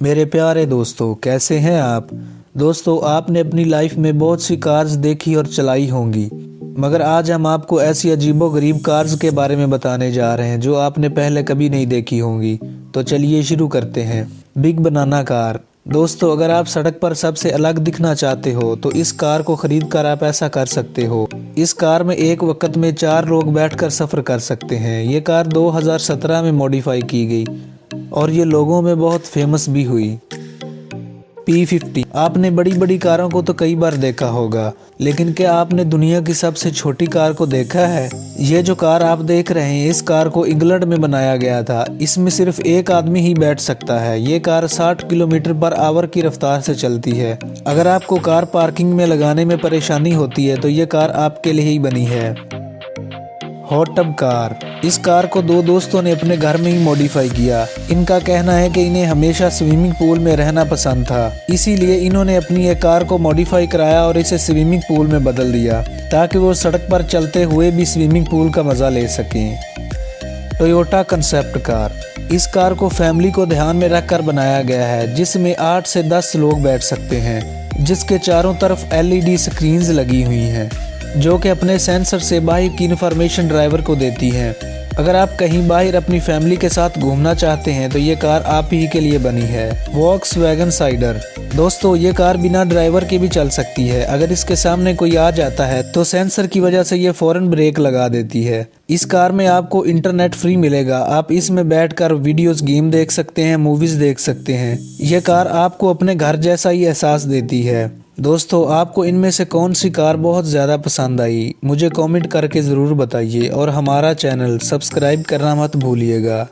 मेरे प्यारे दोस्तों, कैसे हैं आप। दोस्तों, आपने अपनी लाइफ में बहुत सी कार्स देखी और चलाई होंगी, मगर आज हम आपको ऐसी अजीबोगरीब कार्स के बारे में बताने जा रहे हैं जो आपने पहले कभी नहीं देखी होंगी। तो चलिए शुरू करते हैं। बिग बनाना कार। दोस्तों, अगर आप सड़क पर सबसे अलग दिखना चाहते हो तो इस कार को खरीद कर आप ऐसा कर सकते हो। इस कार में एक वक्त में 4 लोग बैठकर सफ़र कर सकते हैं। ये कार 2017 में मॉडिफाई की गई और ये लोगों में बहुत फेमस भी हुई। P50। आपने बड़ी बड़ी कारों को तो कई बार देखा होगा, लेकिन क्या आपने दुनिया की सबसे छोटी कार को देखा है। ये जो कार आप देख रहे हैं, इस कार को इंग्लैंड में बनाया गया था। इसमें सिर्फ एक आदमी ही बैठ सकता है। ये कार 60 किलोमीटर पर आवर की रफ्तार से चलती है। अगर आपको कार पार्किंग में लगाने में परेशानी होती है तो ये कार आपके लिए ही बनी है। Hot tub car. इस कार को 2 दोस्तों ने अपने घर में ही मॉडिफाई किया। इनका कहना है कि इन्हें हमेशा स्विमिंग पूल में रहना पसंद था, इसीलिए इन्होंने अपनी एक कार को मॉडिफाई कराया और इसे स्विमिंग पूल में बदल दिया ताकि वो सड़क पर चलते हुए भी स्विमिंग पूल का मजा ले सकें। Toyota concept car. इस कार को फैमिली को ध्यान में रखकर बनाया गया है, जिसमें 8 से 10 लोग बैठ सकते हैं, जिसके चारों तरफ LED स्क्रीन्स लगी हुई हैं जो कि अपने सेंसर से बाहर की इन्फॉर्मेशन ड्राइवर को देती हैं। अगर आप कहीं बाहर अपनी फैमिली के साथ घूमना चाहते हैं तो ये कार आप ही के लिए बनी है। Volkswagen cider. दोस्तों, ये कार बिना ड्राइवर के भी चल सकती है। अगर इसके सामने कोई आ जाता है तो सेंसर की वजह से ये फौरन ब्रेक लगा देती है। इस कार में आपको इंटरनेट फ्री मिलेगा। आप इसमें बैठकर वीडियोस, गेम देख सकते हैं, मूवीज देख सकते हैं। यह कार आपको अपने घर जैसा ही एहसास देती है। दोस्तों, आपको इनमें से कौन सी कार बहुत ज़्यादा पसंद आई, मुझे कमेंट करके ज़रूर बताइए और हमारा चैनल सब्सक्राइब करना मत भूलिएगा।